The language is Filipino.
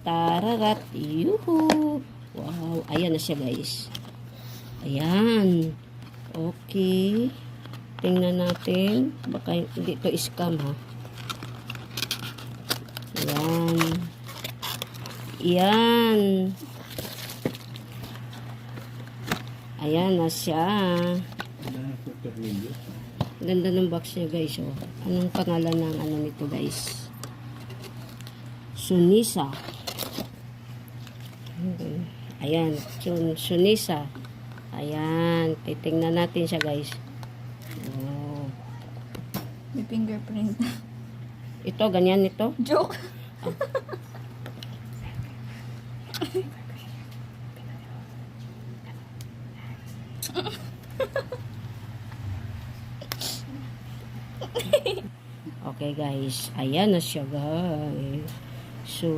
Tararat, yuhu. Wow, ayan na siya guys. Ayan. Okay. Tingnan natin. Baka hindi ito scam ha. Ayan. Ayan. Ayan na siya. Ganda ng box niya guys. Oh. Anong pangalan ng ano nito guys? Sunisa. Ayan. Sunisa. Ayan. Titingnan natin siya guys. Oh. May fingerprint. Ito, ganyan ito. Joke. Okay guys. Ayan na siya guys. So,